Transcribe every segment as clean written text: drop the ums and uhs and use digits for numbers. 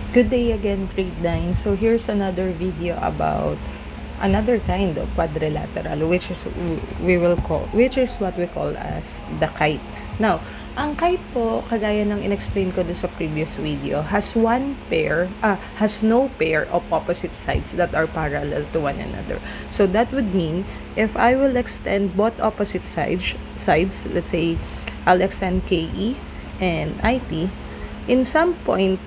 Good day again, grade 9. So here's another video about another kind of quadrilateral, which is what we call as the kite. Now, ang kite po, kagaya ng inexplain ko sa previous video, has no pair of opposite sides that are parallel to one another. So that would mean if I will extend both opposite sides, let's say I'll extend KE and IT, in some point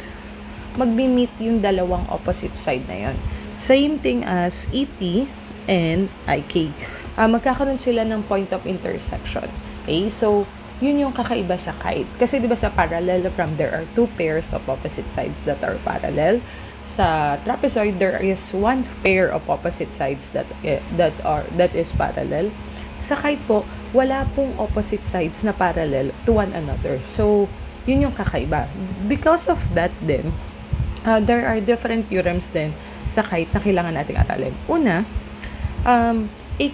magbi-meet yung dalawang opposite side na yon. Same thing as ET and IK. Magkakaroon sila ng point of intersection. Okay? So, yun yung kakaiba sa kite. Kasi di ba sa parallelogram, there are two pairs of opposite sides that are parallel. Sa trapezoid, there is one pair of opposite sides that is parallel. Sa kite po, wala pong opposite sides na parallel to one another. So, yun yung kakaiba. Because of that then, there are different theorems din sa kite na kailangan nating aralin. Una, a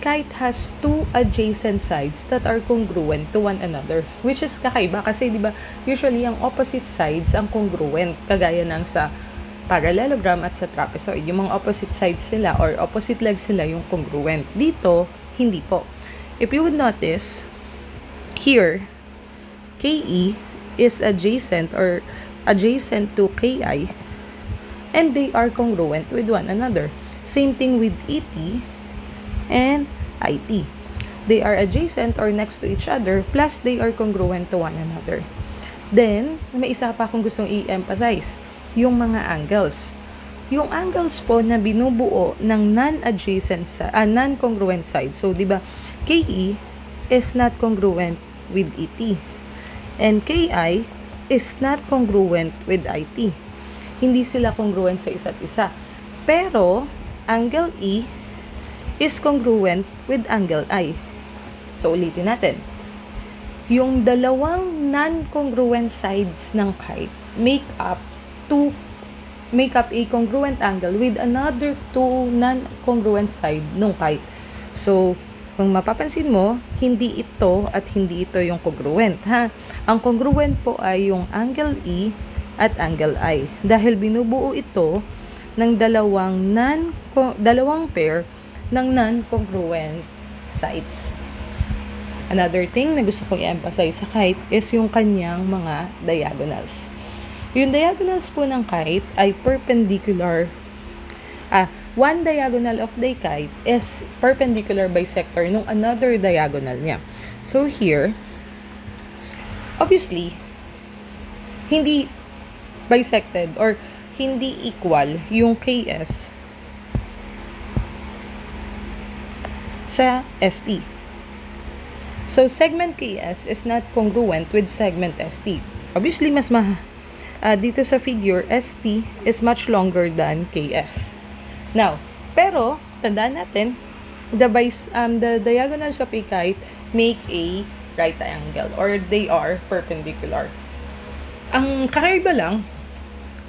kite has two adjacent sides that are congruent to one another, which is kakaiba kasi di ba usually ang opposite sides ang congruent, kagaya ng sa parallelogram at sa trapezoid. Yung mga opposite sides sila or opposite legs sila yung congruent. Dito, hindi po. If you would notice, here, KE is adjacent to KI, and they are congruent with one another. Same thing with ET and IT. They are adjacent or next to each other, plus they are congruent to one another. Then, may isa pa akong gustong i-emphasize, yung mga angles. Yung angles po na binubuo ng non-congruent side. So, di ba, KE is not congruent with ET. And KI is not congruent with IT. Hindi sila congruent sa isa't isa. Pero, angle E is congruent with angle I. So, ulitin natin. Yung dalawang non-congruent sides ng kite make up a congruent angle with another two non-congruent side ng kite. So, kung mapapansin mo, hindi ito at hindi ito yung congruent, ha? Ang congruent po ay yung angle E at angle I. Dahil binubuo ito ng dalawang pair ng non-congruent sides. Another thing na gusto kong i-emphasize sa kite is yung kanyang mga diagonals. Yung diagonals po ng kite ay perpendicular. One diagonal of the kite is perpendicular bisector nung another diagonal niya. So here, obviously, hindi bisected or hindi equal yung KS sa ST. So, segment KS is not congruent with segment ST. Obviously, dito sa figure, ST is much longer than KS. Now, pero, tandaan natin, the diagonals of a kite make a right angle or they are perpendicular. Ang kakaiba lang,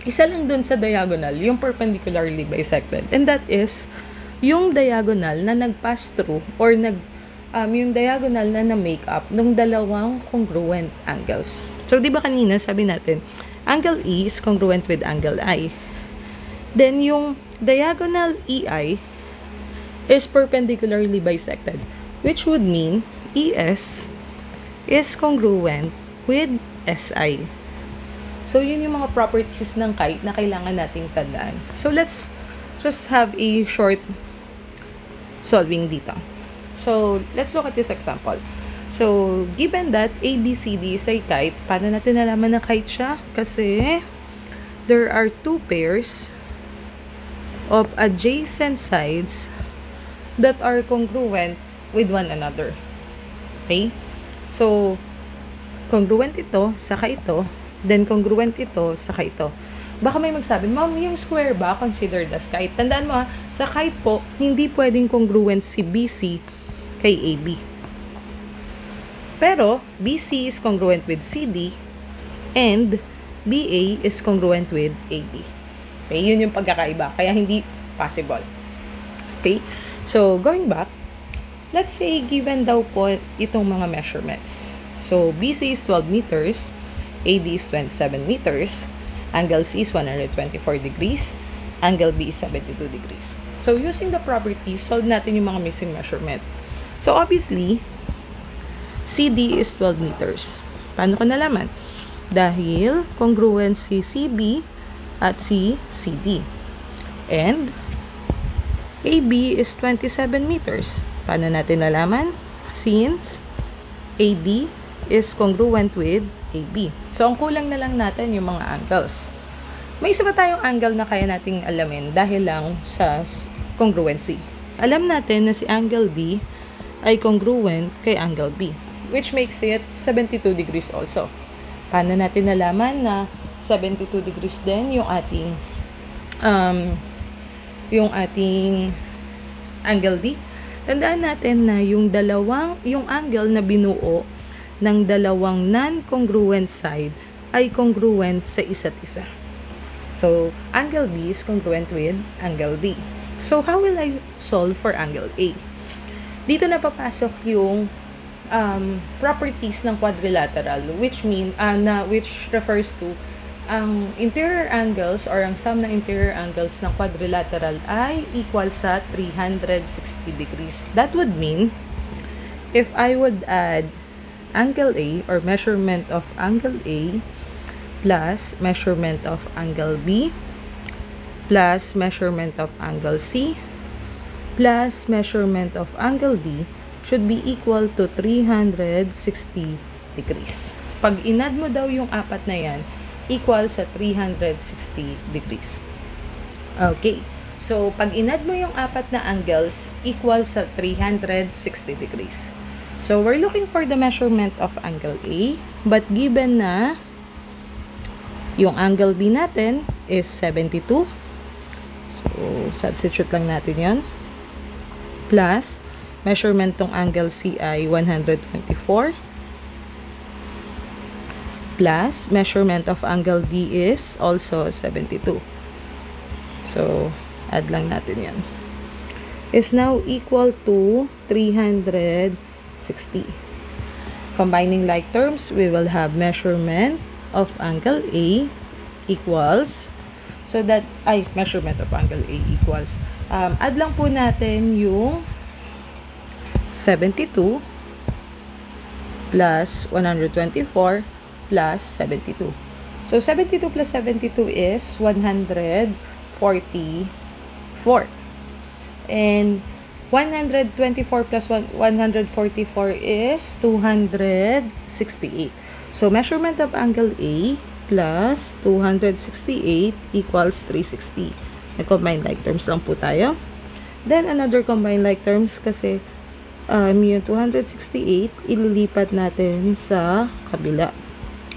isa lang dun sa diagonal, yung perpendicularly bisected. And that is, yung diagonal na nag-pass through or yung diagonal na na-make up ng dalawang congruent angles. So, di ba kanina sabi natin, angle E is congruent with angle I. Then, yung diagonal EI is perpendicularly bisected, which would mean ES is congruent with SI. So, yun yung mga properties ng kite na kailangan nating tandaan. So, let's just have a short solving dito. So, let's look at this example. So, given that ABCD is a kite, paano natin nalaman na kite siya? Kasi, there are two pairs of adjacent sides that are congruent with one another. Okay? So, congruent ito, saka ito, then congruent ito, saka ito. Baka may magsabi, Ma'am, yung square ba considered as kite? Tandaan mo sa kite po, hindi pwedeng congruent si BC kay AB. Pero, BC is congruent with CD and BA is congruent with AB. Okay, yun yung pagkakaiba. Kaya hindi possible. Okay? So, going back, let's say, given daw po itong mga measurements. So, BC is 12 meters, AD is 27 meters, Angle C is 124 degrees. Angle B is 72 degrees. So, using the properties, solve natin yung mga missing measurement. So, obviously, CD is 12 meters. Paano ko nalaman? Dahil congruent si CB at si CD. And AB is 27 meters. Paano natin nalaman? Since AD is congruent with AB. So, ang kulang na lang natin yung mga angles. May isa pa tayong angle na kaya nating alamin dahil lang sa congruency. Alam natin na si angle D ay congruent kay angle B, which makes it 72 degrees also. Paano natin nalaman na 72 degrees din yung ating angle D? Tandaan natin na yung angle na binuo ng dalawang non-congruent side ay congruent sa isa't isa. So, angle B is congruent with angle D. So, how will I solve for angle A? Dito na papasok yung properties ng quadrilateral, which refers to ang interior angles or ang sum ng interior angles ng quadrilateral ay equal sa 360 degrees. That would mean, if I would add angle A or measurement of angle A plus measurement of angle B plus measurement of angle C plus measurement of angle D should be equal to 360 degrees. Pag inad mo daw yung apat na yan, equal sa 360 degrees. Okay. So, pag inad mo yung apat na angles, equal sa 360 degrees. So, we're looking for the measurement of angle A, but given na yung angle B natin is 72. So, substitute lang natin yon. Plus, measurement tong angle C ay 124. Plus, measurement of angle D is also 72. So, add lang natin yan. Is now equal to 360. Combining like terms, we will have measurement of angle A equals, measurement of angle A equals, add lang po natin yung 72 plus 124 plus 72. So, 72 plus 72 is 144. And 124 plus 144 is 268. So, measurement of angle A plus 268 equals 360. Combine like terms lang po tayo. Then, another combine like terms kasi yung 268, ililipat natin sa kabila.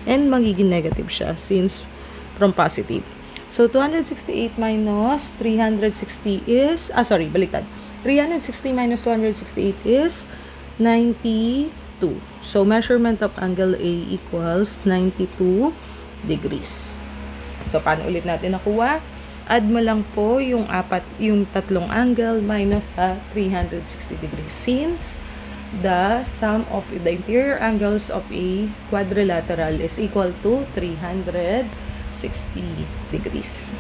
And magiging negative siya since from positive. So, 268 minus 360 is, baliktad. 360 minus 268 is 92. So, measurement of angle A equals 92 degrees. So, paano ulit natin nakuha? Add mo lang po yung tatlong angle minus sa 360 degrees. Since the sum of the interior angles of a quadrilateral is equal to 360 degrees.